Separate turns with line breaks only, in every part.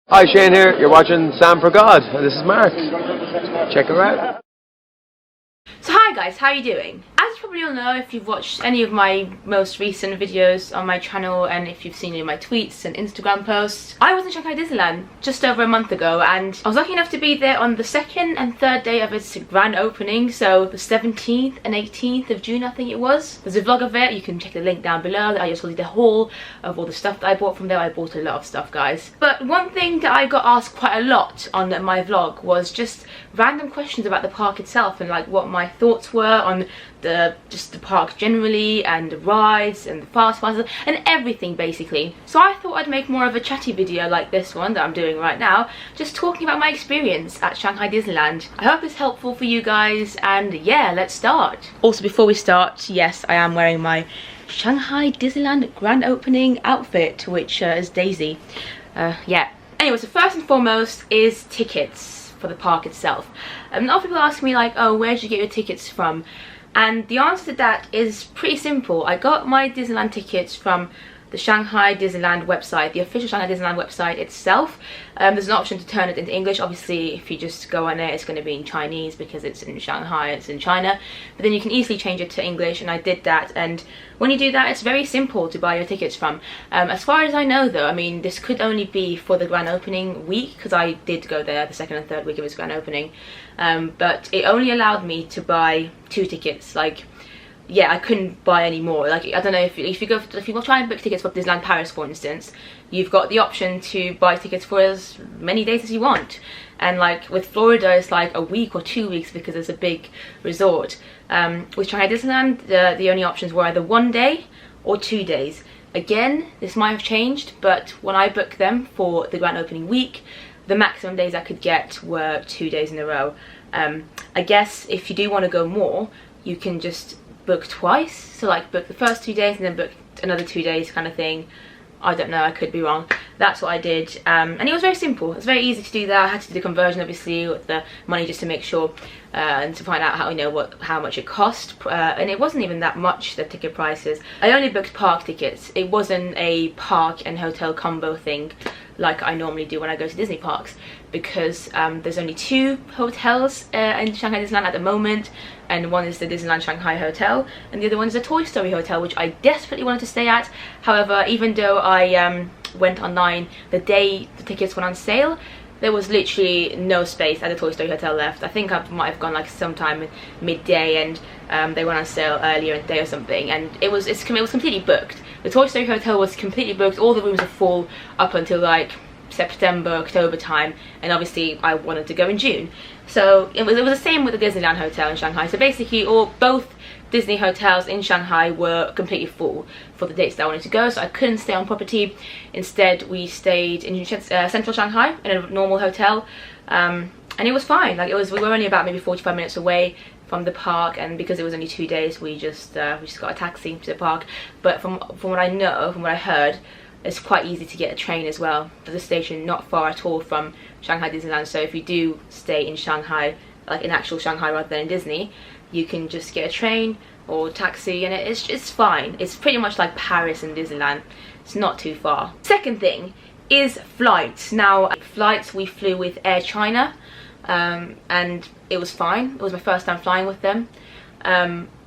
Hi, Shane here. You're watching Sam for God. This is Mark. Check her out.
So hi guys, how are you doing? As you probably all know if you've watched any of my most recent videos on my channel and if you've seen any of my tweets and Instagram posts, I was in Shanghai Disneyland just over a month ago and I was lucky enough to be there on the second and third day of its grand opening, so the 17th and 18th of June I think it was. There's a vlog of it, you can check the link down below. I just told you the haul of all the stuff that I bought from there. I bought a lot of stuff, guys. But one thing that I got asked quite a lot on my vlog was just random questions about the park itself and like what my thoughts were on just the park generally and the rides and the fast passes and everything basically. So I thought I'd make more of a chatty video like this one that I'm doing right now, just talking about my experience at Shanghai Disneyland. I hope it's helpful for you guys, and yeah, let's start. Also, before we start, yes, I am wearing my Shanghai Disneyland grand opening outfit, which is Daisy. Yeah. Anyway, so first and foremost is tickets for the park itself. A lot of people ask me like, oh, where did you get your tickets from? And the answer to that is pretty simple. I got my Disneyland tickets from the Shanghai Disneyland website, the official Shanghai Disneyland website itself. There's an option to turn it into English. Obviously, if you just go on it, it's going to be in Chinese because it's in Shanghai, it's in China. But then you can easily change it to English, and I did that. And when you do that, it's very simple to buy your tickets from. As far as I know, though, I mean, this could only be for the grand opening week because I did go there the second and third week of its grand opening. But it only allowed me to buy 2 tickets. Like, yeah, I couldn't buy any more. Like, I don't know, if you try and book tickets for Disneyland Paris, for instance, you've got the option to buy tickets for as many days as you want. And like with Florida, it's like a week or 2 weeks because it's a big resort. With Shanghai Disneyland, the only options were either 1 day or 2 days. Again, this might have changed, but when I booked them for the grand opening week, the maximum days I could get were 2 days in a row. I guess if you do want to go more, you can just book twice, so like book the first 2 days and then book another 2 days kind of thing. I don't know, I could be wrong. That's what I did, and it was very simple. It was very easy to do that. I had to do the conversion obviously with the money just to make sure and to find out how much it cost, and it wasn't even that much, the ticket prices. I only booked park tickets. It wasn't a park and hotel combo thing like I normally do when I go to Disney parks, because there's only 2 hotels in Shanghai Disneyland at the moment, and one is the Disneyland Shanghai Hotel and the other one is the Toy Story Hotel, which I desperately wanted to stay at. However, even though I went online the day the tickets went on sale, there was literally no space at the Toy Story Hotel left. I think I might have gone like sometime midday, and they went on sale earlier in the day or something, and it was completely booked. The Toy Story Hotel was completely booked. All the rooms are full up until like September, October time, and obviously I wanted to go in June. So it was the same with the Disneyland Hotel in Shanghai. So basically both Disney hotels in Shanghai were completely full for the dates that I wanted to go, so I couldn't stay on property. Instead, we stayed in central Shanghai in a normal hotel, and it was fine. Like, we were only about maybe 45 minutes away from the park, and because it was only 2 days, we just got a taxi to the park. But from what I know, from what I heard, it's quite easy to get a train as well. There's a station not far at all from Shanghai Disneyland, so if you do stay in Shanghai, like in actual Shanghai rather than in Disney, you can just get a train or taxi, and it's fine. It's pretty much like Paris and Disneyland. It's not too far. Second thing is flights. Now, flights, we flew with Air China, and it was fine. It was my first time flying with them.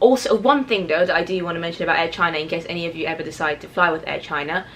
Also, one thing though that I do want to mention about Air China, in case any of you ever decide to fly with Air China,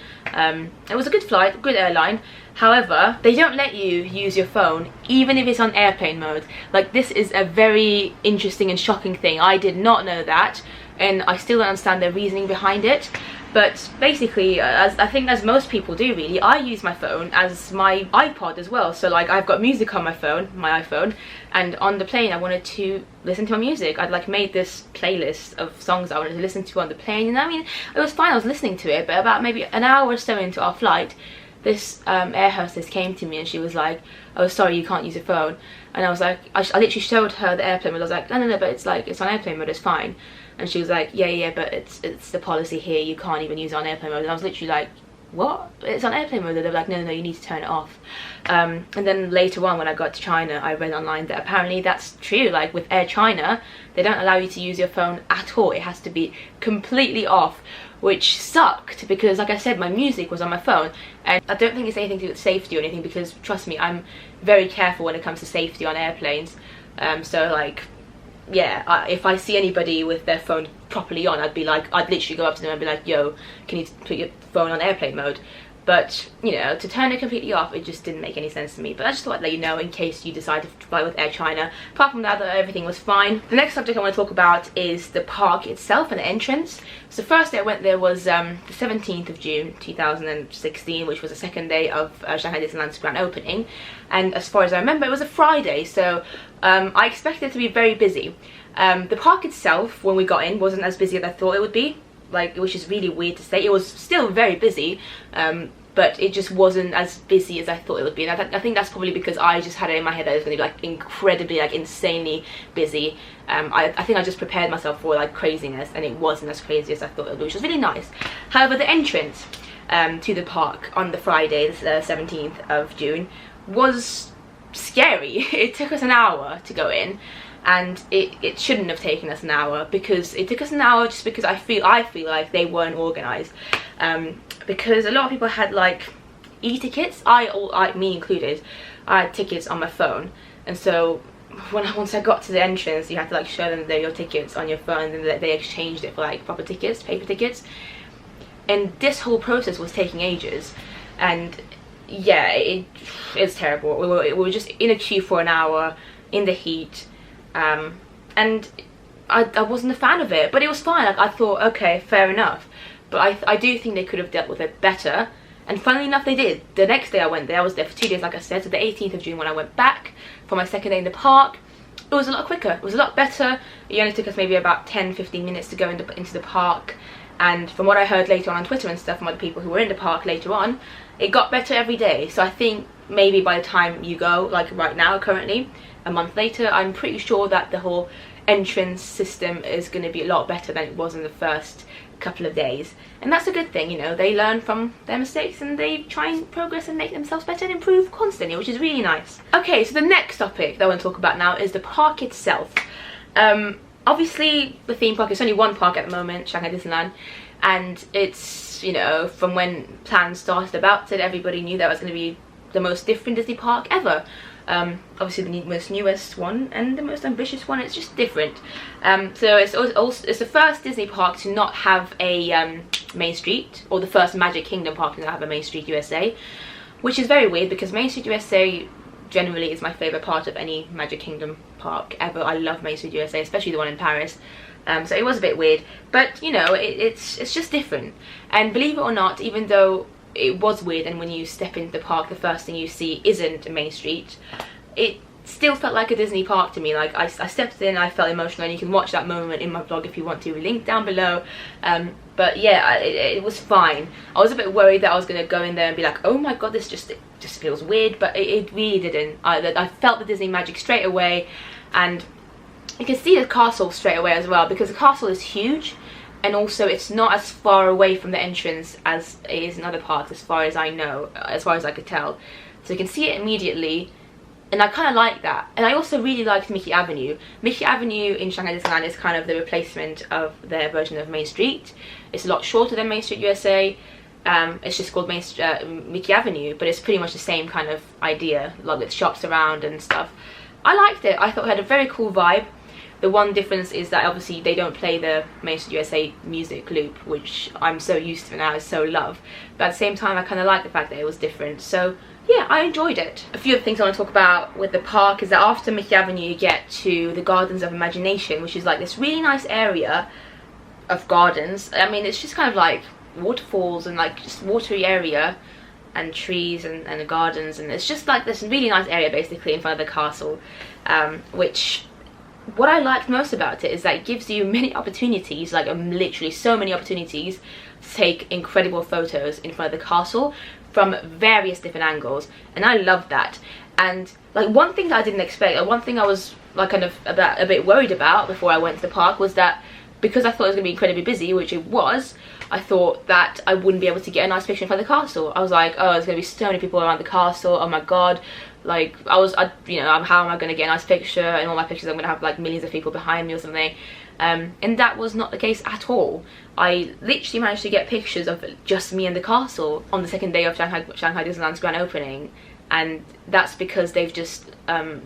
it was a good flight, good airline. However, they don't let you use your phone even if it's on airplane mode. Like, this is a very interesting and shocking thing. I did not know that, and I still don't understand the reasoning behind it. But basically, I think as most people do really, I use my phone as my iPod as well. So like, I've got music on my phone, my iPhone, and on the plane I wanted to listen to my music. I'd like made this playlist of songs I wanted to listen to on the plane, and I mean, it was fine, I was listening to it. But about maybe an hour or so into our flight, this air hostess came to me and she was like, oh, sorry, you can't use your phone. And I was like, I literally showed her the airplane mode. I was like, no, but it's on airplane mode, it's fine. And she was like, yeah, but it's the policy here, you can't even use it on airplane mode. And I was literally like, what? It's on airplane mode. They were like, no, you need to turn it off. And then later on, when I got to China, I read online that apparently that's true. Like with Air China, they don't allow you to use your phone at all. It has to be completely off. which sucked because, like I said, my music was on my phone. And I don't think it's anything to do with safety or anything, because trust me, I'm very careful when it comes to safety on airplanes. So like, yeah, if I see anybody with their phone properly on, I'd literally go up to them and be like, yo, can you put your phone on airplane mode? But, you know, to turn it completely off, it just didn't make any sense to me. But I just thought I'd let you know in case you decide to fly with Air China. Apart from that, everything was fine. The next subject I want to talk about is the park itself and the entrance. So the first day I went there was the 17th of June 2016, which was the second day of Shanghai Disneyland's grand opening. And as far as I remember, it was a Friday, so I expected it to be very busy. The park itself, when we got in, wasn't as busy as I thought it would be. Like, which is really weird to say. It was still very busy, but it just wasn't as busy as I thought it would be. And I think that's probably because I just had it in my head that it was going to be like incredibly, like insanely busy. I think I just prepared myself for like craziness, and it wasn't as crazy as I thought it would be, which was really nice. However, the entrance to the park on the Friday, the 17th of June, was scary. It took us an hour to go in. And it shouldn't have taken us an hour, because it took us an hour just because I feel like they weren't organised, because a lot of people had like e-tickets. Me included, I had tickets on my phone, and so once I got to the entrance, you had to like show them your tickets on your phone, and they exchanged it for like proper tickets, paper tickets, and this whole process was taking ages. And yeah, it's terrible. We were just in a queue for an hour in the heat. And I wasn't a fan of it, but it was fine. Like, I thought, okay, fair enough, but I do think they could have dealt with it better, and funnily enough they did. The next day I went there, I was there for 2 days, like I said. So the 18th of June, when I went back for my second day in the park, it was a lot quicker, it was a lot better. It only took us maybe about 10-15 minutes to go into the park, and from what I heard later on Twitter and stuff from other people who were in the park later on, it got better every day. So I think maybe by the time you go, like right now, currently, a month later, I'm pretty sure that the whole entrance system is going to be a lot better than it was in the first couple of days. And that's a good thing, you know. They learn from their mistakes and they try and progress and make themselves better and improve constantly, which is really nice. Okay, so the next topic that I want to talk about now is the park itself. Obviously, the theme park is only one park at the moment, Shanghai Disneyland, and it's, you know, from when plans started about it, everybody knew that it was going to be the most different Disney park ever. Obviously the most newest one and the most ambitious one. It's just different. So it's the first Disney park to not have a main street, or the first Magic Kingdom park to not have a Main Street USA, which is very weird because Main Street USA generally is my favourite part of any Magic Kingdom park ever. I love Main Street USA, especially the one in Paris. So it was a bit weird, but you know, it's just different. And believe it or not, even though it was weird, and when you step into the park the first thing you see isn't a Main Street, it still felt like a Disney park to me. Like, I stepped in, I felt emotional, and you can watch that moment in my vlog if you want to, link down below. But yeah, it was fine. I was a bit worried that I was going to go in there and be like, oh my god, this just feels weird, but it really didn't. I felt the Disney magic straight away, and you can see the castle straight away as well, because the castle is huge. And also, it's not as far away from the entrance as it is in other parks, as far as I know, as far as I could tell. So you can see it immediately, and I kind of like that. And I also really liked Mickey Avenue. Mickey Avenue in Shanghai Disneyland is kind of the replacement of their version of Main Street. It's a lot shorter than Main Street USA. It's just called Mickey Avenue, but it's pretty much the same kind of idea, like with shops around and stuff. I liked it. I thought it had a very cool vibe. The one difference is that obviously they don't play the Main Street USA music loop, which I'm so used to now, I so love. But at the same time, I kind of like the fact that it was different. So yeah, I enjoyed it. A few of the things I want to talk about with the park is that after Mickey Avenue you get to the Gardens of Imagination, which is like this really nice area of gardens. I mean, it's just kind of like waterfalls and like just watery area and trees and the gardens, and it's just like this really nice area basically in front of the castle, which what I liked most about it is that it gives you many opportunities, like literally so many opportunities to take incredible photos in front of the castle from various different angles, and I love that. And like one thing that I didn't expect, like one thing I was like kind of a bit worried about before I went to the park, was that because I thought it was going to be incredibly busy, which it was, I thought that I wouldn't be able to get a nice picture in front of the castle. I was like, oh, there's going to be so many people around the castle, oh my god. Like, you know, how am I going to get a nice picture? And all my pictures I'm going to have like millions of people behind me or something. and that was not the case at all. I literally managed to get pictures of just me and the castle on the second day of Shanghai Disneyland's grand opening, and that's because they've just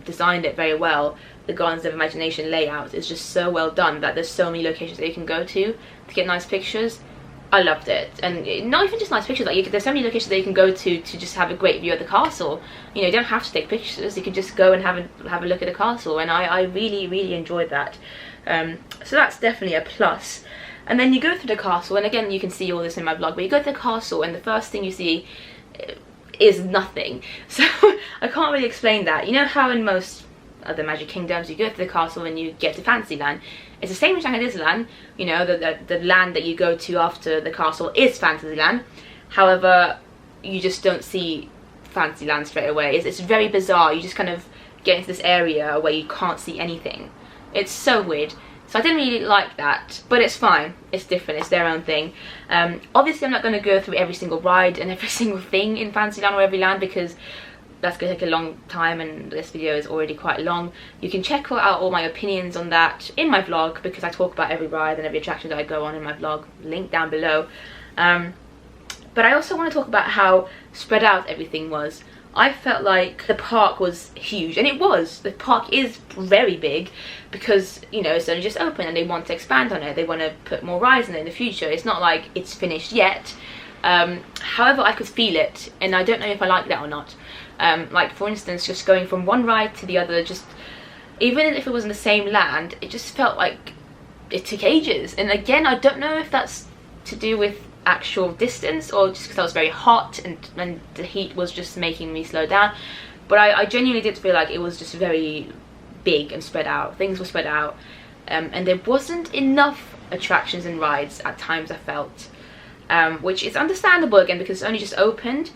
designed it very well. The Gardens of Imagination layout is just so well done that there's so many locations that you can go to get nice pictures. I loved it. And not even just nice pictures, like there's so many locations that you can go to just have a great view of the castle. You know, you don't have to take pictures, you can just go and have a look at the castle, and I really enjoyed that. So that's definitely a plus. And then you go through the castle, and again you can see all this in my vlog, but you go to the castle and the first thing you see is nothing. So I can't really explain that. You know how in most other Magic Kingdoms you go to the castle and you get to Fantasyland? It's the same in Shanghai Disneyland. You know, the land that you go to after the castle is Fantasyland. However, you just don't see Fantasyland straight away. It's very bizarre. You just kind of get into this area where you can't see anything. It's so weird. So I didn't really like that, but it's fine. It's different. It's their own thing. Obviously, I'm not going to go through every single ride and every single thing in Fantasyland or every land, because that's going to take a long time, and this video is already quite long. You can check out all my opinions on that in my vlog, because I talk about every ride and every attraction that I go on in my vlog, link down below. But I also want to talk about how spread out everything was. I felt like the park was huge, and it was. The park is very big because, you know, it's only just open and they want to expand on it. They want to put more rides in it in the future. It's not like it's finished yet. However, I could feel it, and I don't know if I like that or not. Like, for instance, just going from one ride to the other, just even if it was in the same land, it just felt like it took ages. And again, I don't know if that's to do with actual distance or just because I was very hot and the heat was just making me slow down, but I genuinely did feel like it was just very big and spread out. Things were spread out, and there wasn't enough attractions and rides at times, I felt, which is understandable again because it's only just opened,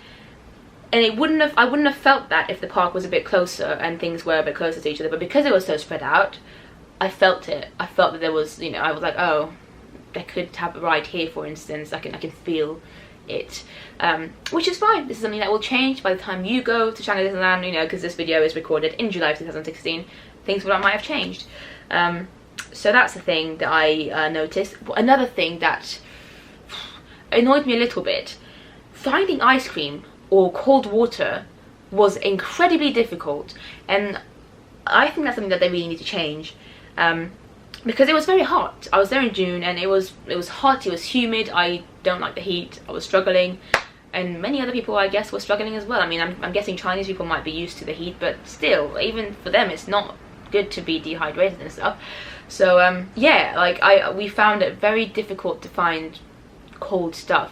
and I wouldn't have felt that if the park was a bit closer and things were a bit closer to each other. But because it was so spread out, I felt it. I felt that there was, you know, I was like, oh, they could have a ride here, for instance. I can feel it, which is fine. This is something that will change by the time you go to Shanghai Disneyland, you know, because this video is recorded in July of 2016. Things might have changed. So that's the thing that I noticed. Another thing that annoyed me a little bit, finding ice cream or cold water was incredibly difficult, and I think that's something that they really need to change. Because it was very hot. I was there in June and it was hot, it was humid. I don't like the heat. I was struggling, and many other people, I guess, were struggling as well. I mean, I'm guessing Chinese people might be used to the heat, but still, even for them, it's not good to be dehydrated and stuff. So yeah, like we found it very difficult to find cold stuff,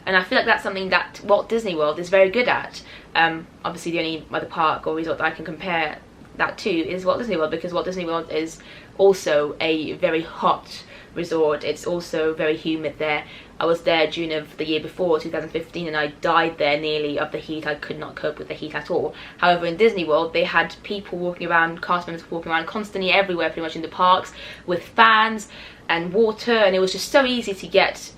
and I feel like that's something that Walt Disney World is very good at. Obviously, the only other park or resort that I can compare that to is Walt Disney World, because Walt Disney World is also a very hot resort. It's also very humid there. I was there June of the year before, 2015, and I died there nearly of the heat. I could not cope with the heat at all. However, in Disney World, they had people walking around, cast members walking around constantly everywhere, pretty much in the parks, with fans and water, and it was just so easy to get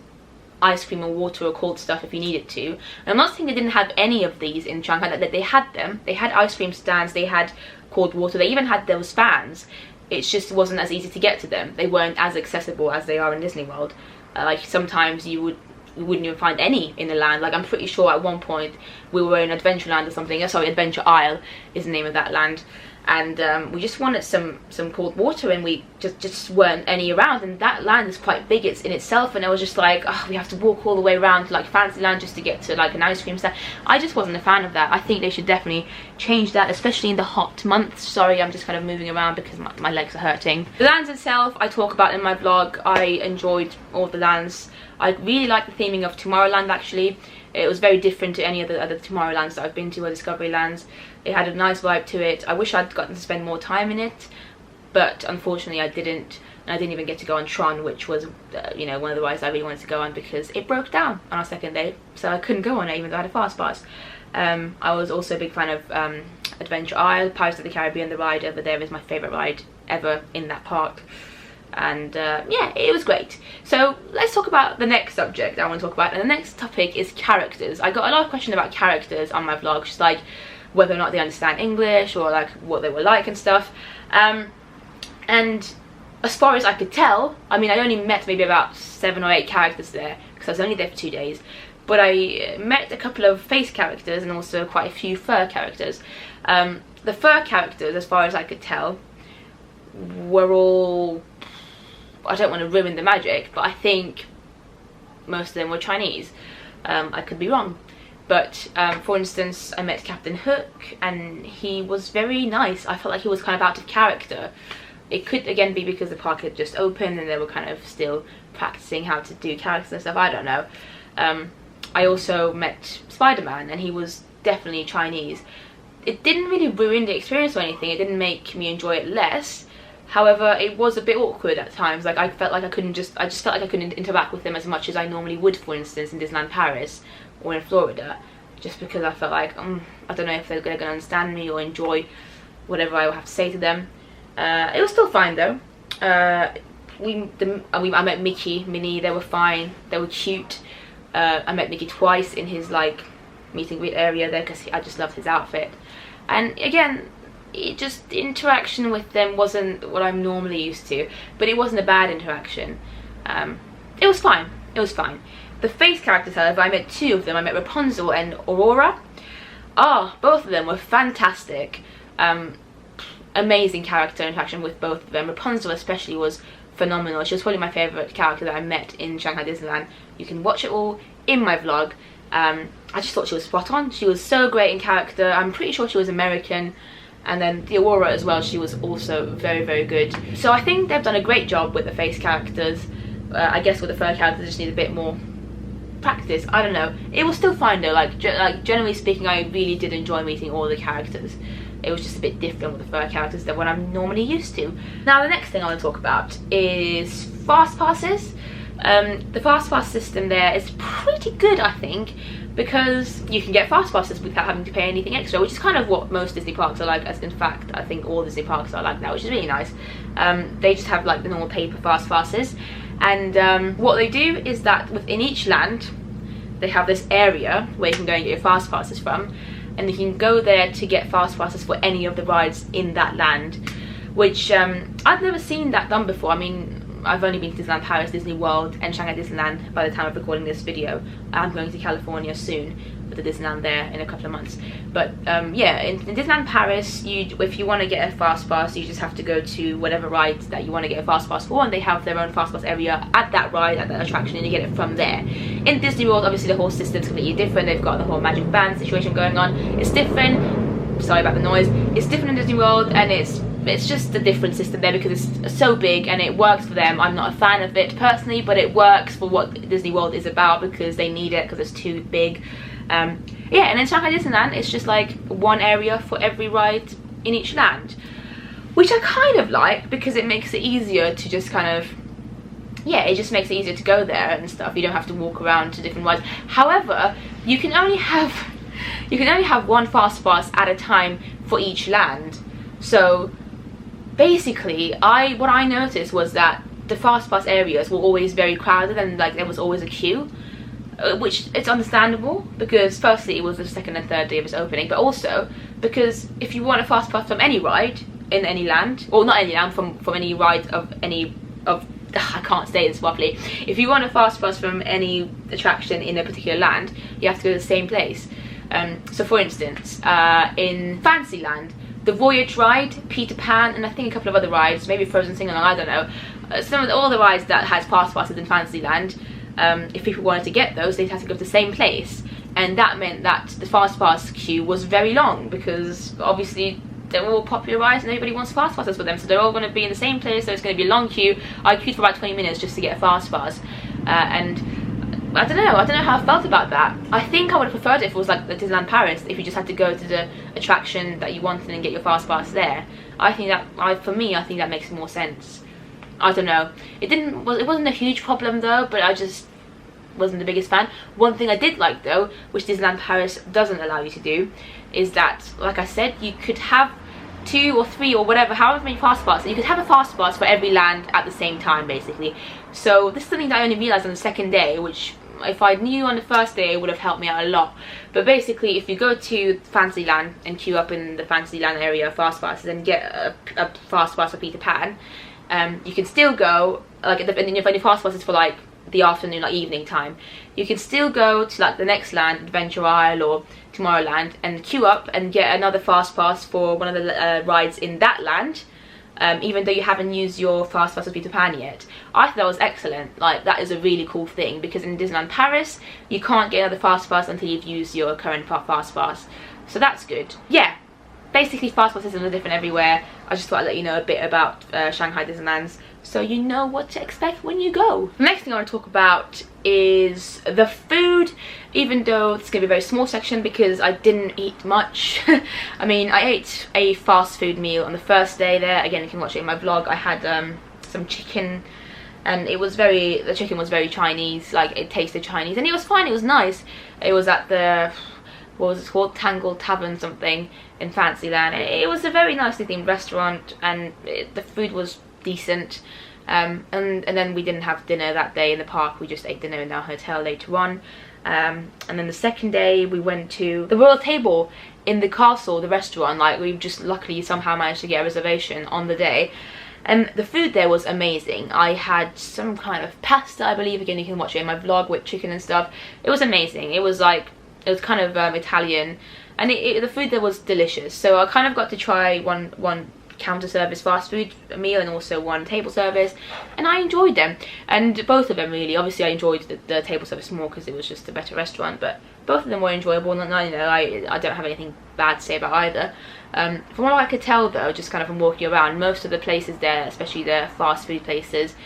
ice cream or water or cold stuff if you needed to. And I'm not saying they didn't have any of these in Shanghai, that they had them. They had ice cream stands, they had cold water, they even had those fans. It just wasn't as easy to get to them. They weren't as accessible as they are in Disney World. Like, sometimes you wouldn't even find any in the land. Like, I'm pretty sure at one point we were in Adventureland or something. Sorry, Adventure Isle is the name of that land. And we just wanted some cold water, and we just weren't any around. And that land is quite big, it's in itself, and I was just like, oh, we have to walk all the way around to like Fantasyland just to get to like an ice cream stand. I just wasn't a fan of that. I think they should definitely change that, especially in the hot months. Sorry, I'm just kind of moving around because my legs are hurting. The lands itself I talk about in my vlog. I enjoyed all the lands. I really like the theming of Tomorrowland, actually. It was very different to any other Tomorrowlands that I've been to, or Discovery Lands. It had a nice vibe to it. I wish I'd gotten to spend more time in it, but unfortunately I didn't. And I didn't even get to go on Tron, which was, you know, one of the rides I really wanted to go on, because it broke down on our second day, so I couldn't go on it even though I had a fast pass. I was also a big fan of Adventure Isle. Pirates of the Caribbean, the ride over there, is my favourite ride ever in that park. And yeah, it was great. So let's talk about the next subject I want to talk about, and the next topic is characters. I got a lot of questions about characters on my vlog, just like whether or not they understand English, or like what they were like and stuff. And as far as I could tell, I mean, I only met maybe about 7 or 8 characters there because I was only there for 2 days, but I met a couple of face characters and also quite a few fur characters. The fur characters, as far as I could tell, were all, I don't want to ruin the magic, but I think most of them were Chinese. I could be wrong, but for instance, I met Captain Hook and he was very nice. I felt like he was kind of out of character. It could again be because the park had just opened and they were kind of still practicing how to do characters and stuff, I don't know. I also met Spider-Man and he was definitely Chinese. It didn't really ruin the experience or anything, it didn't make me enjoy it less. However, it was a bit awkward at times. Like, I felt like I just felt like I couldn't interact with them as much as I normally would, for instance, in Disneyland Paris or in Florida, just because I felt like, I don't know if they're going to understand me or enjoy whatever I have to say to them. It was still fine though. I met Mickey, Minnie, they were fine, they were cute. I met Mickey twice in his like meet and greet area there because I just loved his outfit. And again, the interaction with them wasn't what I'm normally used to, but it wasn't a bad interaction. It was fine, it was fine. The face characters, however, I met 2 of them. I met Rapunzel and Aurora. Both of them were fantastic. Amazing character interaction with both of them. Rapunzel especially was phenomenal. She was probably my favourite character that I met in Shanghai Disneyland. You can watch it all in my vlog. I just thought she was spot on. She was so great in character. I'm pretty sure she was American. And then the Aurora as well, she was also very, very good. So I think they've done a great job with the face characters. I guess with the fur characters, they just need a bit more practice. I don't know. It was still fine though. Like generally speaking, I really did enjoy meeting all the characters. It was just a bit different with the fur characters than what I'm normally used to. Now the next thing I want to talk about is fast passes. The fast pass system there is pretty good, I think, because you can get fast passes without having to pay anything extra, which is kind of what most Disney parks are like, as in fact I think all Disney parks are like that, which is really nice. They just have like the normal paper fast passes, and what they do is that within each land they have this area where you can go and get your fast passes from, and you can go there to get fast passes for any of the rides in that land, which I've never seen that done before. I mean, I've only been to Disneyland Paris, Disney World and Shanghai Disneyland by the time of recording this video. I'm going to California soon with the Disneyland there in a couple of months. But yeah, in Disneyland Paris, if you want to get a fast pass, you just have to go to whatever ride that you want to get a fast pass for, and they have their own fast pass area at that ride, at that attraction, and you get it from there. In Disney World, obviously the whole system's completely different. They've got the whole magic band situation going on. It's different. Sorry about the noise. It's different in Disney World, and it's just a different system there because it's so big and it works for them. I'm not a fan of it personally, but it works for what Disney World is about because they need it because it's too big. Yeah, and in Shanghai Disneyland, it's just like one area for every ride in each land, which I kind of like because it makes it easier to just kind of, yeah, it just makes it easier to go there and stuff. You don't have to walk around to different rides. However, you can only have one fast pass at a time for each land. So basically, what I noticed was that the fast pass areas were always very crowded and like there was always a queue, which it's understandable because firstly it was the 2nd and 3rd day of its opening, but also because if you want a fast pass from any ride in any land, or not any land, from any ride of I can't say this properly. If you want a fast pass from any attraction in a particular land, you have to go to the same place. So for instance, in Fantasyland, the Voyage ride, Peter Pan, and I think a couple of other rides, maybe Frozen Sing-Along, I don't know. All the rides that has fast passes in Fantasyland, if people wanted to get those, they'd have to go to the same place. And that meant that the fast pass queue was very long because obviously they're all popular rides and everybody wants fast passes for them. So they're all going to be in the same place, so it's going to be a long queue. I queued for about 20 minutes just to get a fast pass. And I don't know how I felt about that. I think I would have preferred it if it was like the Disneyland Paris, if you just had to go to the attraction that you wanted and get your fast pass there. I think that, for me, I think that makes more sense. I don't know. It wasn't a huge problem though, but I just wasn't the biggest fan. One thing I did like though, which Disneyland Paris doesn't allow you to do, is that, like I said, you could have 2 or 3 or whatever, however many fast passes. You could have a fast pass for every land at the same time, basically. So this is something that I only realised on the 2nd day, which if I knew on the 1st day, it would have helped me out a lot. But basically, if you go to Fantasyland and queue up in the Fantasyland area fast passes and get a fast pass for Peter Pan, you can still go, like, and your fast pass is for like the afternoon, like evening time. You can still go to like the next land, Adventure Isle or Tomorrowland, and queue up and get another fast pass for one of the rides in that land, even though you haven't used your fast pass with Peter Pan yet. I thought that was excellent. Like, that is a really cool thing, because in Disneyland Paris you can't get another fast pass until you've used your current fast pass, so that's good. Yeah, basically fast passes are different everywhere. I just thought I'd let you know a bit about Shanghai Disneyland's, so you know what to expect when you go. The next thing I want to talk about is the food, even though it's going to be a very small section because I didn't eat much. I mean, I ate a fast food meal on the first day there. Again, you can watch it in my vlog. I had some chicken, and the chicken was very Chinese, like it tasted Chinese, and it was fine, it was nice. It was at the, what was it called, Tangle Tavern something in Fantasyland. It was a very nicely themed restaurant, and the food was decent. And then we didn't have dinner that day in the park, we just ate dinner in our hotel later on. And then the second day we went to the Royal Table in the castle, the restaurant. Like, we just luckily somehow managed to get a reservation on the day, and the food there was amazing. I had some kind of pasta, I believe, again you can watch it in my vlog, with chicken and stuff. It was amazing. It was kind of Italian, and the food there was delicious. So I kind of got to try one counter service fast food meal and also one table service, and I enjoyed them, and both of them really. Obviously I enjoyed the table service more because it was just a better restaurant, but both of them were enjoyable, and I don't have anything bad to say about either. From what I could tell though, just kind of from walking around, most of the places there, especially the fast food places,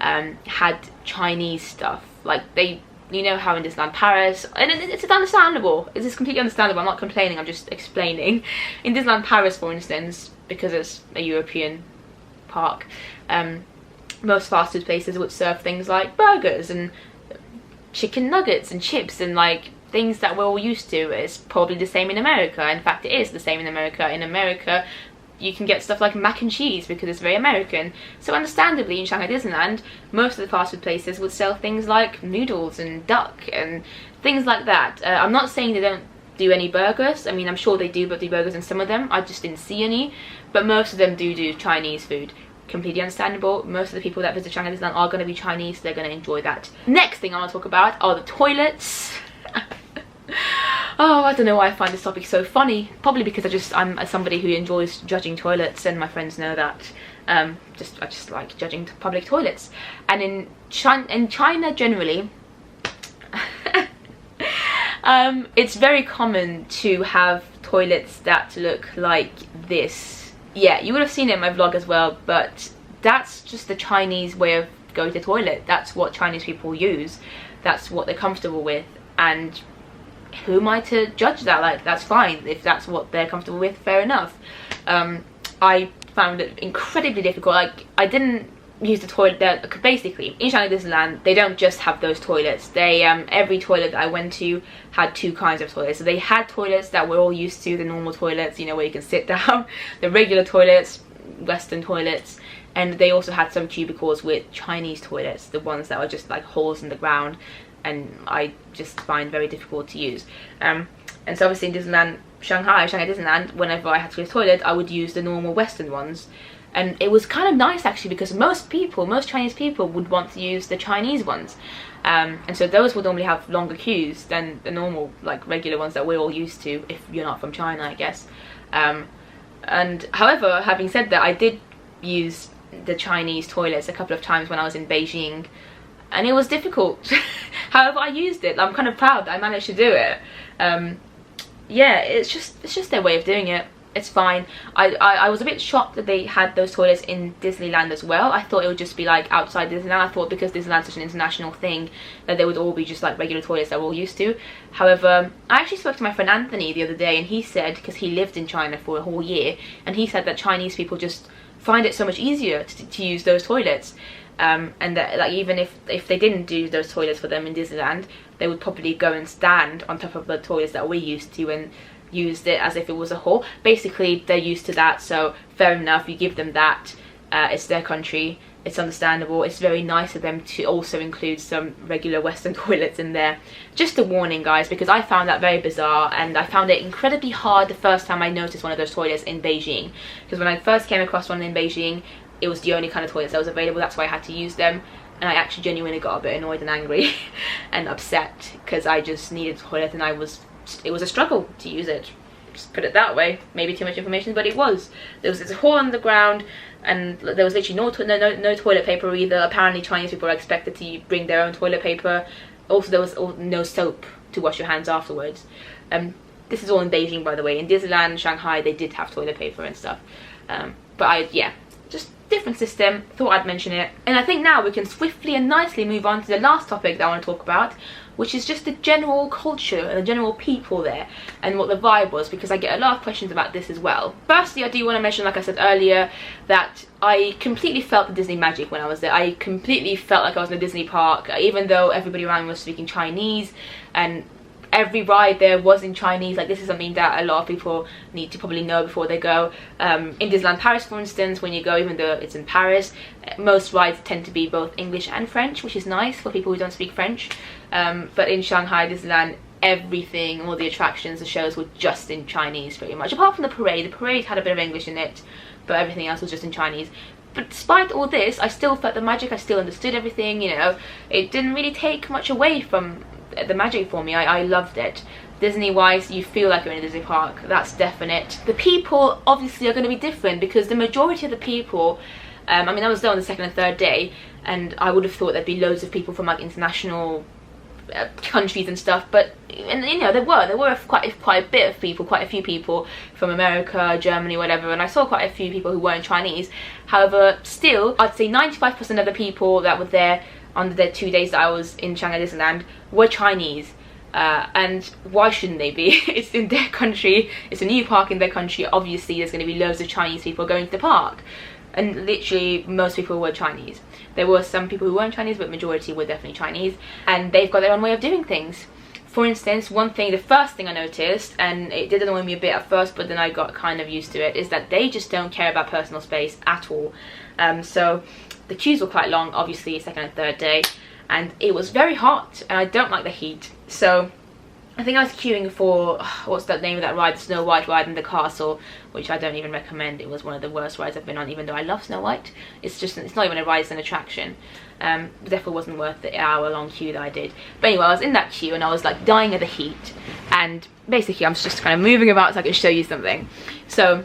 had Chinese stuff. Like, you know how in Disneyland Paris, and it's understandable, it's completely understandable, I'm not complaining, I'm just explaining. In Disneyland Paris, for instance, because it's a European park, most fast food places would serve things like burgers and chicken nuggets and chips and like things that we're all used to. It's probably the same in America. In fact, it is the same in America. In America you can get stuff like mac and cheese because it's very American. So understandably in Shanghai Disneyland, most of the fast food places would sell things like noodles and duck and things like that. I'm not saying they don't do any burgers. I mean, I'm sure they do burgers in some of them. I just didn't see any, but most of them do Chinese food. Completely understandable. Most of the people that visit Shanghai Disneyland are going to be Chinese, so they're going to enjoy that. Next thing I want to talk about are the toilets. Oh, I don't know why I find this topic so funny. Probably because I'm somebody who enjoys judging toilets, and my friends know that. I just like judging public toilets. And in China generally, it's very common to have toilets that look like this. Yeah, you would have seen it in my vlog as well, but that's just the Chinese way of going to the toilet. That's what Chinese people use. That's what they're comfortable with, and who am I to judge that? Like, that's fine. If that's what they're comfortable with, fair enough. I found it incredibly difficult. Like, I didn't use the toilet there. Basically, in Shanghai Disneyland, they don't just have those toilets. They every toilet that I went to had two kinds of toilets. So they had toilets that we're all used to, the normal toilets, you know, where you can sit down, the regular toilets, Western toilets, and they also had some cubicles with Chinese toilets, the ones that are just like holes in the ground, and I just find very difficult to use. And so obviously in Disneyland, Shanghai Disneyland, whenever I had to use the toilet, I would use the normal Western ones. And it was kind of nice actually, because most Chinese people would want to use the Chinese ones. And so those would normally have longer queues than the normal, like, regular ones that we're all used to, if you're not from China, I guess. And however, having said that, I did use the Chinese toilets a couple of times when I was in Beijing, and it was difficult. However, I used it. I'm kind of proud that I managed to do it. Yeah, it's just their way of doing it. It's fine. I was a bit shocked that they had those toilets in Disneyland as well. I thought it would just be like outside Disneyland. I thought because Disneyland's such an international thing that they would all be just like regular toilets that we're all used to. However, I actually spoke to my friend Anthony the other day, and he said, because he lived in China for a whole year, and he said that Chinese people just find it so much easier to use those toilets. And that, like, even if they didn't do those toilets for them in Disneyland, they would probably go and stand on top of the toilets that we're used to and used it as if it was a hall. Basically, they're used to that, so fair enough, you give them that. It's their country, it's understandable. It's very nice of them to also include some regular Western toilets in there. Just a warning, guys, because I found that very bizarre, and I found it incredibly hard the first time I noticed one of those toilets in Beijing. Because when I first came across one in Beijing, it was the only kind of toilets that was available. That's why I had to use them. And I actually genuinely got a bit annoyed and angry and upset because I just needed a toilet, and it was a struggle to use it. Just put it that way. Maybe too much information, but it was. There was this hole underground, and there was literally no toilet paper either. Apparently Chinese people are expected to bring their own toilet paper. Also, there was no soap to wash your hands afterwards. This is all in Beijing, by the way. In Disneyland, Shanghai, they did have toilet paper and stuff. But yeah, just different system. Thought I'd mention it. And I think now we can swiftly and nicely move on to the last topic that I want to talk about, which is just the general culture and the general people there and what the vibe was, because I get a lot of questions about this as well. Firstly, I do want to mention, like I said earlier, that I completely felt the Disney magic when I was there. I completely felt like I was in a Disney park, even though everybody around me was speaking Chinese, and every ride there was in Chinese. Like, this is something that a lot of people need to probably know before they go. In Disneyland Paris, for instance, when you go, even though it's in Paris, most rides tend to be both English and French, which is nice for people who don't speak French. But in Shanghai Disneyland, everything, all the attractions, the shows were just in Chinese pretty much, apart from the parade. The parade had a bit of English in it, but everything else was just in Chinese. But despite all this, I still felt the magic. I still understood everything, you know. It didn't really take much away from the magic for me. I loved it. Disney wise, you feel like you're in a Disney park, that's definite. The people obviously are going to be different, because the majority of the people, I mean, I was there on the second and third day, and I would have thought there'd be loads of people from like international countries and stuff, but and you know, there were quite a bit of people, quite a few people from America, Germany, whatever, and I saw quite a few people who weren't Chinese. However, still, I'd say 95% of the people that were there on the 2 days that I was in Shanghai Disneyland were Chinese. And why shouldn't they be? It's in their country, it's a new park in their country. Obviously there's going to be loads of Chinese people going to the park, and literally most people were Chinese. There were some people who weren't Chinese, but majority were definitely Chinese, and they've got their own way of doing things. For instance, the first thing I noticed, and it did annoy me a bit at first, but then I got kind of used to it, is that they just don't care about personal space at all. So the queues were quite long, obviously, second and third day, and it was very hot, and I don't like the heat. So I think I was queuing for, what's the name of that ride, the Snow White ride in the castle, which I don't even recommend. It was one of the worst rides I've been on, even though I love Snow White. It's not even a ride, it's an attraction. It definitely wasn't worth the hour-long queue that I did. But anyway, I was in that queue, and I was like dying of the heat, and basically I'm just kind of moving about so I can show you something. So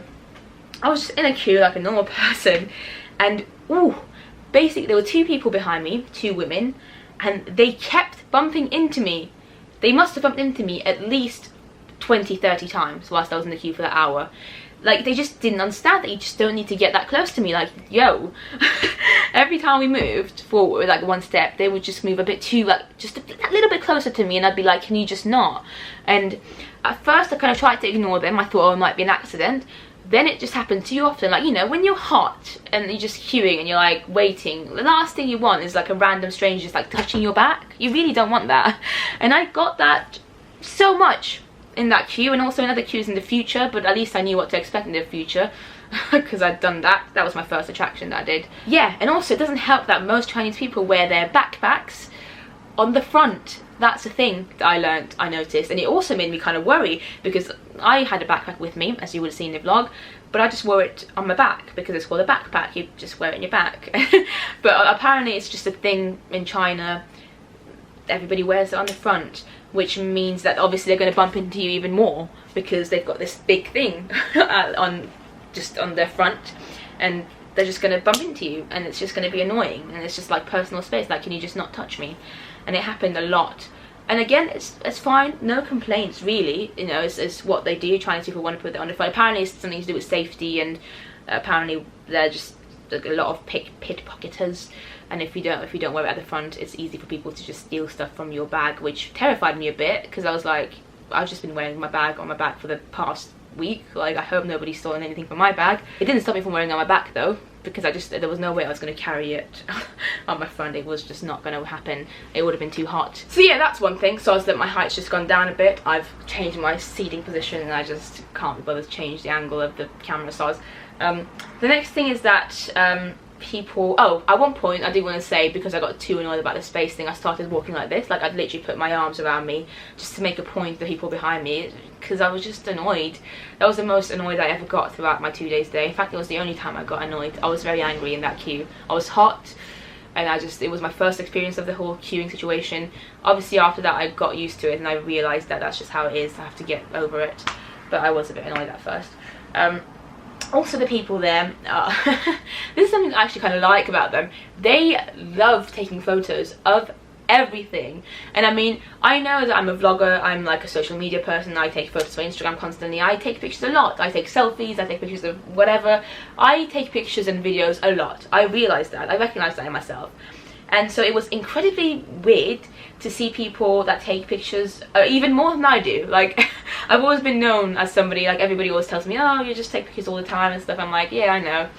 I was just in a queue like a normal person, and ooh, basically there were two people behind me, two women, and they kept bumping into me. They must have bumped into me at least 20-30 times whilst I was in the queue for that hour. Like, they just didn't understand that you just don't need to get that close to me. Like, yo. Every time we moved forward, like one step, they would just move a bit too, like, just a little bit closer to me, and I'd be like, can you just not? And at first I kind of tried to ignore them. I thought, oh, it might be an accident. Then it just happened too often. Like, you know, when you're hot and you're just queuing and you're like waiting, the last thing you want is like a random stranger just like touching your back. You really don't want that. And I got that so much in that queue, and also in other queues in the future, but at least I knew what to expect in the future because I'd done that. That was my first attraction that I did. Yeah, and also it doesn't help that most Chinese people wear their backpacks on the front. That's a thing that I noticed, and it also made me kind of worry, because I had a backpack with me, as you would have seen in the vlog, but I just wore it on my back because it's called a backpack. You just wear it in your back. But apparently it's just a thing in China. Everybody wears it on the front, which means that obviously they're going to bump into you even more because they've got this big thing on their front, and they're just going to bump into you, and it's just going to be annoying, and it's just like personal space. Like, can you just not touch me? And it happened a lot. And again, it's fine, no complaints really. You know, it's what they do. Chinese people want to put it on the front. Apparently it's something to do with safety, and apparently they're just a lot of pickpocketers, and if you don't wear it at the front, it's easy for people to just steal stuff from your bag, which terrified me a bit, because I was like, I've just been wearing my bag on my back for the past week. Like, I hope nobody's stolen anything from my bag. It didn't stop me from wearing it on my back though, because there was no way I was going to carry it on my front. It was just not going to happen. It would have been too hot. So yeah, that's one thing. So that my height's just gone down a bit. I've changed my seating position, and I just can't be bothered to change the angle of the camera. So the next thing is that people, oh, at one point I do want to say, because I got too annoyed about the space thing, I started walking like this, like I'd literally put my arms around me just to make a point to the people behind me, because I was just annoyed. That was the most annoyed I ever got throughout my 2 days there. In fact, it was the only time I got annoyed. I was very angry in that queue. I was hot, and it was my first experience of the whole queuing situation. Obviously after that I got used to it, and I realised that that's just how it is. I have to get over it, but I was a bit annoyed at first. Also, the people there, this is something I actually kind of like about them. They love taking photos of everything. And I mean, I know that I'm a vlogger, I'm like a social media person, I take photos for Instagram constantly, I take pictures a lot, I take selfies, I take pictures of whatever. I take pictures and videos a lot. I realise that, I recognise that in myself. And so it was incredibly weird to see people that take pictures even more than I do. Like, I've always been known as somebody, like everybody always tells me, oh, you just take pictures all the time and stuff. I'm like, yeah, I know.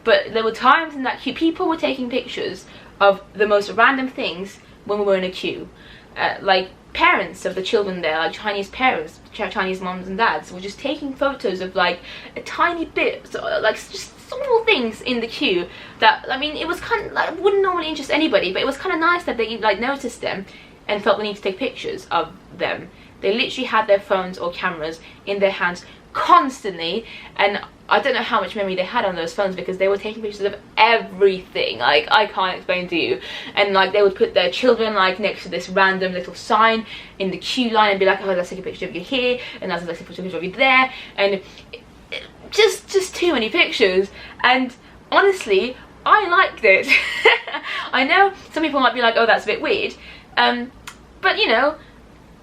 But there were times in that queue, people were taking pictures of the most random things when we were in a queue. Like parents of the children there, like Chinese parents, Chinese moms and dads, were just taking photos of like a tiny bit, like just small things in the queue that, I mean, it was kind of like, wouldn't normally interest anybody, but it was kind of nice that they like noticed them and felt the need to take pictures of them. They literally had their phones or cameras in their hands constantly, and I don't know how much memory they had on those phones, because they were taking pictures of everything, like I can't explain to you. And like they would put their children like next to this random little sign in the queue line and be like, oh, let's take a picture of you here, and let's take a picture of you there, and just too many pictures. And honestly, I liked it. I know some people might be like, oh, that's a bit weird, but you know,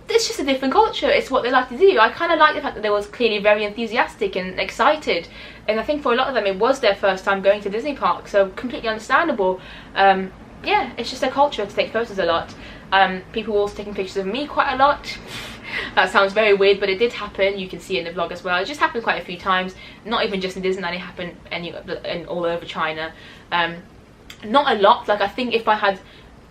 it's just a different culture. It's what they like to do. I kind of like the fact that they was clearly very enthusiastic and excited, and I think for a lot of them it was their first time going to Disney Park, so completely understandable. Yeah, it's just their culture to take photos a lot. People were also taking pictures of me quite a lot. That sounds very weird, but it did happen. You can see it in the vlog as well. It just happened quite a few times, not even just in Disneyland, it happened all over China. Not a lot. Like, I think if I had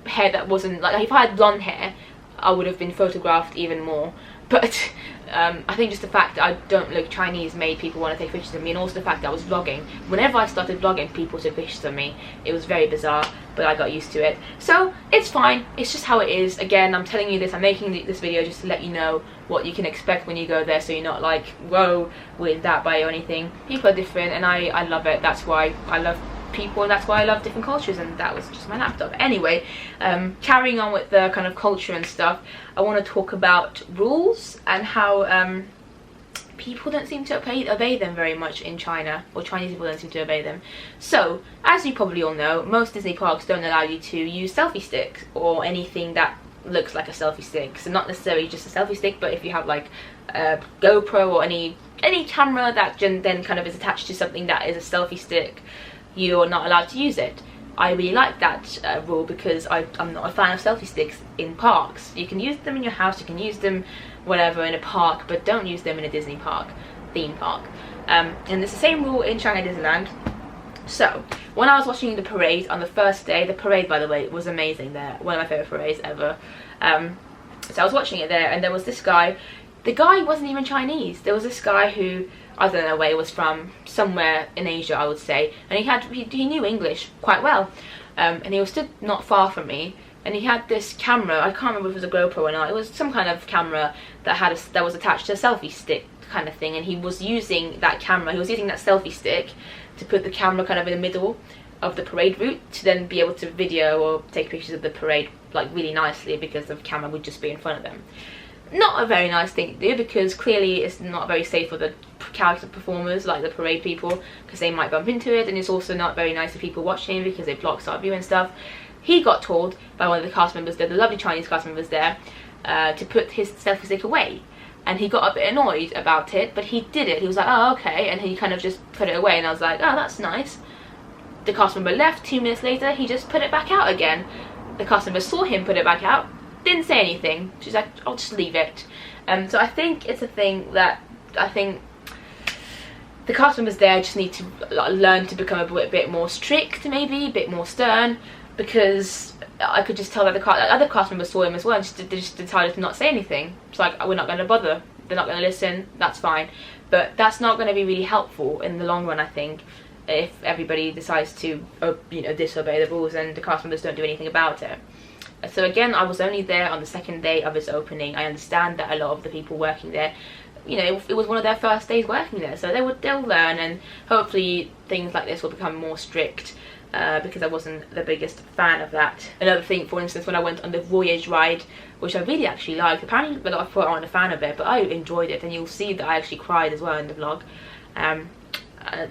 hair that wasn't, like if I had blonde hair, I would have been photographed even more. But I think just the fact that I don't look Chinese made people want to take pictures of me, and also the fact that I was vlogging. Whenever I started vlogging, people took pictures of me. It was very bizarre, but I got used to it. So it's fine, it's just how it is. Again, I'm telling you this, I'm making this video just to let you know what you can expect when you go there, so you're not like, whoa, weirded out by it or anything. People are different, and I love it. That's why I love people, and that's why I love different cultures. And that was just my laptop. Anyway, carrying on with the kind of culture and stuff, I want to talk about rules and how people don't seem to obey them very much in China, or Chinese people don't seem to obey them. So, as you probably all know, most Disney parks don't allow you to use selfie sticks or anything that looks like a selfie stick. So not necessarily just a selfie stick, but if you have like a GoPro or any camera that then kind of is attached to something that is a selfie stick, you're not allowed to use it. I really like that rule, because I'm not a fan of selfie sticks in parks. You can use them in your house, you can use them whatever in a park, but don't use them in a Disney park, theme park. And it's the same rule in Shanghai Disneyland. So when I was watching the parade on the first day, the parade, by the way, was amazing there, one of my favourite parades ever. So I was watching it there, and there was this guy. The guy wasn't even Chinese. There was this guy who, I don't know where he was from, somewhere in Asia I would say, and he knew English quite well, and he was stood not far from me, and he had this camera. I can't remember if it was a GoPro or not. It was some kind of camera that was attached to a selfie stick kind of thing, and he was using that camera, he was using that selfie stick to put the camera kind of in the middle of the parade route, to then be able to video or take pictures of the parade like really nicely, because the camera would just be in front of them. Not a very nice thing to do, because clearly it's not very safe for the character performers, like the parade people, because they might bump into it, and it's also not very nice for people watching, because it blocks our view and stuff. He got told by one of the cast members there, the lovely Chinese cast members there, to put his selfie stick away, and he got a bit annoyed about it, but he did it. He was like, oh, okay, and he kind of just put it away, and I was like, oh, that's nice. The cast member left. 2 minutes later, he just put it back out again. The cast member saw him put it back out, didn't say anything. She's like, I'll just leave it. So I think it's a thing that I think the cast members there just need to learn to become a bit more strict, maybe a bit more stern, because I could just tell that the other cast members saw him as well, and they just decided to not say anything. It's like, we're not going to bother, they're not going to listen, that's fine. But that's not going to be really helpful in the long run, I think. if everybody decides to disobey the rules and the cast members don't do anything about it. So again, I was only there on the second day of its opening. I understand that a lot of the people working there, it was one of their first days working there, so they'll learn, and hopefully things like this will become more strict, because I wasn't the biggest fan of that. Another thing, for instance, when I went on the Voyage ride, which I really actually liked, apparently a lot of people aren't a fan of it, but I enjoyed it, and you'll see that I actually cried as well in the vlog.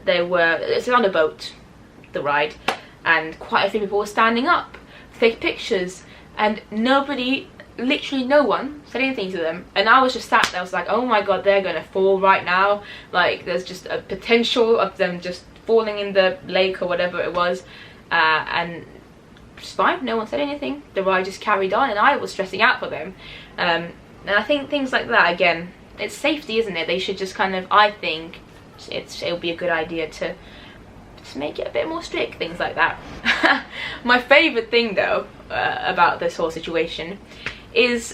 It's on a boat, the ride, and quite a few people were standing up to take pictures, and literally no one said anything to them, and I was just sat there. I was like, oh my god, they're gonna fall right now, like there's just a potential of them just falling in the lake or whatever it was, and it's fine, no one said anything. The ride just carried on, and I was stressing out for them, and I think things like that, again, it's safety, isn't it? They should just kind of, I think it'll be a good idea to make it a bit more strict, things like that. My favourite thing though about this whole situation is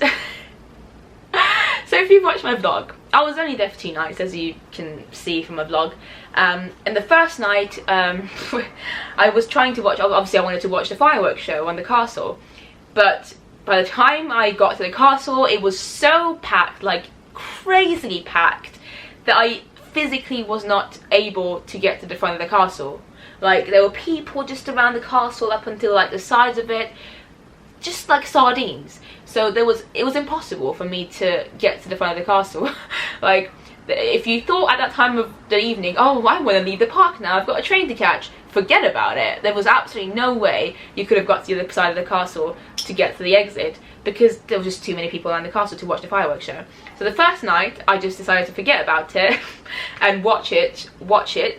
so if you've watched my vlog, I was only there for 2 nights, as you can see from my vlog, and the first night I was trying to watch, obviously I wanted to watch the fireworks show on the castle, but by the time I got to the castle it was so packed, like crazily packed, that I physically was not able to get to the front of the castle. Like there were people just around the castle up until like the sides of it, just like sardines. So it was impossible for me to get to the front of the castle. Like if you thought at that time of the evening, oh, I want to leave the park now, I've got a train to catch, forget about it. There was absolutely no way you could have got to the other side of the castle to get to the exit, because there was just too many people around the castle to watch the fireworks show. So the first night I just decided to forget about it and watch it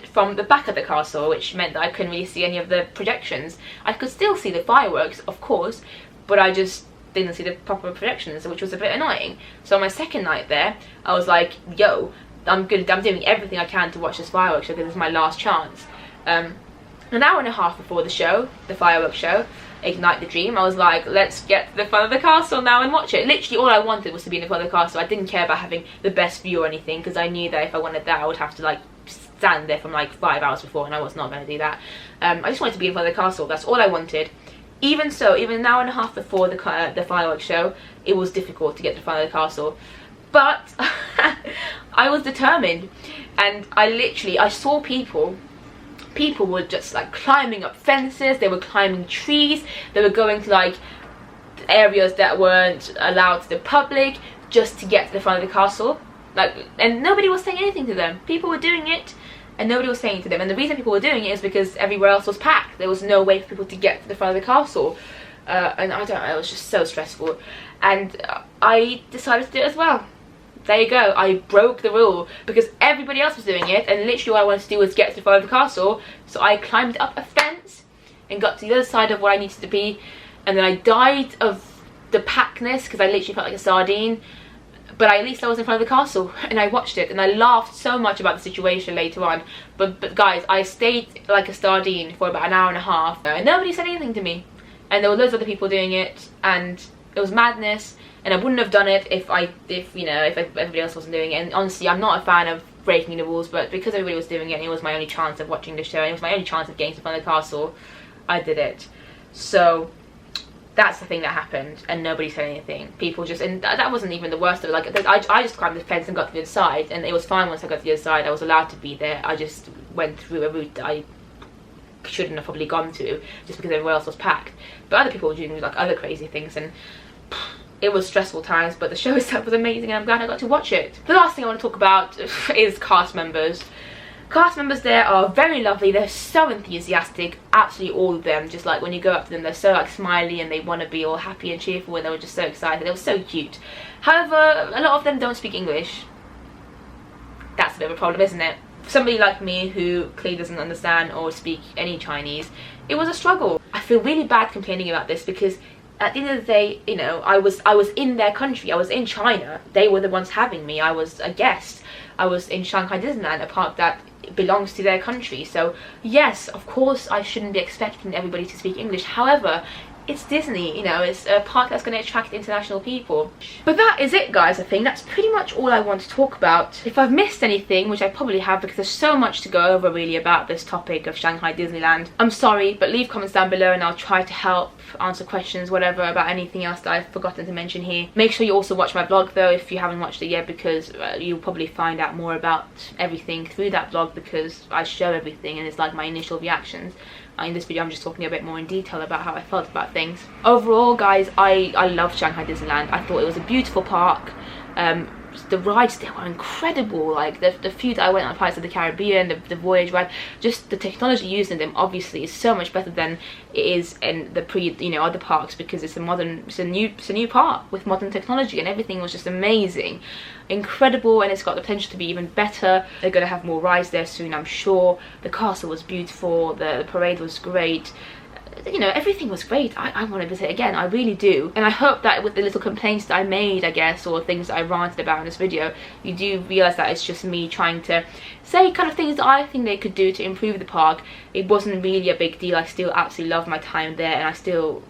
from the back of the castle, which meant that I couldn't really see any of the projections. I could still see the fireworks, of course, but I just didn't see the proper projections, which was a bit annoying. So on my second night there, I was like, yo, I'm doing everything I can to watch this fireworks show, because this is my last chance. An hour and a half before the show, the fireworks show, Ignite the Dream, I was like, let's get to the front of the castle now and watch it. Literally all I wanted was to be in the front of the castle. I didn't care about having the best view or anything, because I knew that if I wanted that I would have to like stand there from like 5 hours before, and I was not going to do that. I just wanted to be in front of the castle, that's all I wanted. Even so, even an hour and a half before the fireworks show, it was difficult to get to the front of the castle. But I was determined, and I saw people were just like climbing up fences, they were climbing trees, they were going to like areas that weren't allowed to the public just to get to the front of the castle. Like, and nobody was saying anything to them. People were doing it and nobody was saying to them, and the reason people were doing it is because everywhere else was packed. There was no way for people to get to the front of the castle, and I don't know, it was just so stressful, and I decided to do it as well. There you go, I broke the rule because everybody else was doing it, and literally all I wanted to do was get to the front of the castle. So I climbed up a fence and got to the other side of where I needed to be, and then I died of the packness because I literally felt like a sardine. But at least I was in front of the castle and I watched it, and I laughed so much about the situation later on. But guys, I stayed like a sardine for about an hour and a half, and nobody said anything to me. And there were loads of other people doing it, and it was madness. And I wouldn't have done it if everybody else wasn't doing it. And honestly, I'm not a fan of breaking the rules, but because everybody was doing it, and it was my only chance of watching the show, and it was my only chance of getting to the front of the castle, I did it. So that's the thing that happened, and nobody said anything. People just, and that wasn't even the worst of it. Like, I just climbed the fence and got to the other side, and it was fine once I got to the other side. I was allowed to be there. I just went through a route that I shouldn't have probably gone to, just because everywhere else was packed. But other people were doing like other crazy things, and it was stressful times, but the show itself was amazing, and I'm glad I got to watch it. The last thing I want to talk about is cast members. Cast members there are very lovely. They're so enthusiastic, absolutely all of them. Just like when you go up to them, they're so like smiley, and they want to be all happy and cheerful, and they were just so excited. They were so cute. However, a lot of them don't speak English. That's a bit of a problem, isn't it? For somebody like me who clearly doesn't understand or speak any Chinese, it was a struggle. I feel really bad complaining about this because at the end of the day, you know, I was in their country. I was in China. They were the ones having me. I was a guest. I was in Shanghai Disneyland, a park that belongs to their country. So yes, of course I shouldn't be expecting everybody to speak English. However, it's Disney, you know, it's a park that's going to attract international people. But that is it, guys. I think that's pretty much all I want to talk about. If I've missed anything, which I probably have because there's so much to go over really about this topic of Shanghai Disneyland, I'm sorry, but leave comments down below and I'll try to help answer questions, whatever, about anything else that I've forgotten to mention here. Make sure you also watch my vlog though if you haven't watched it yet, because you'll probably find out more about everything through that vlog, because I show everything and it's like my initial reactions. In this video I'm just talking a bit more in detail about how I felt about things. Overall, guys, I loved Shanghai Disneyland. I thought it was a beautiful park. The rides there were incredible, like the few that I went on Pirates of the Caribbean, the voyage ride, just the technology used in them obviously is so much better than it is in the other parks, because it's a new park with modern technology, and everything was just amazing, incredible, and it's got the potential to be even better. They're going to have more rides there soon, I'm sure. The castle was beautiful, the parade was great. You know, everything was great. I want to visit again, I really do. And I hope that with the little complaints that I made, I guess, or things that I ranted about in this video, you do realise that it's just me trying to say kind of things that I think they could do to improve the park. It wasn't really a big deal. I still absolutely love my time there, and I still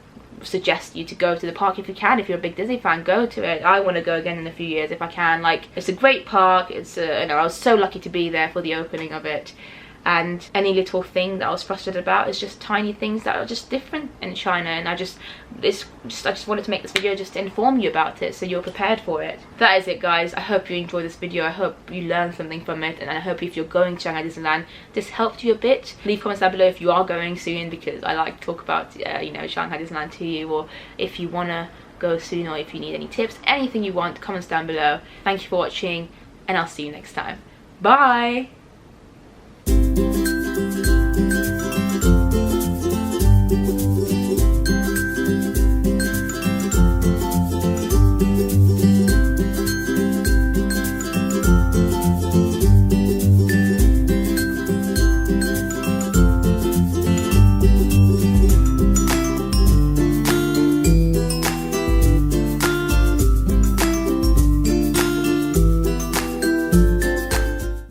suggest you to go to the park if you can. If you're a big Disney fan, go to it. I want to go again in a few years if I can. Like, it's a great park. It's you know, I was so lucky to be there for the opening of it. And any little thing that I was frustrated about is just tiny things that are just different in China, and I just wanted to make this video just to inform you about it so you're prepared for it. That is it, guys. I hope you enjoyed this video. I hope you learned something from it, and I hope if you're going to Shanghai Disneyland, this helped you a bit. Leave comments down below if you are going soon, because I like to talk about you know, Shanghai Disneyland to you, or if you wanna go soon, or if you need any tips, anything you want, comments down below. Thank you for watching, and I'll see you next time. Bye.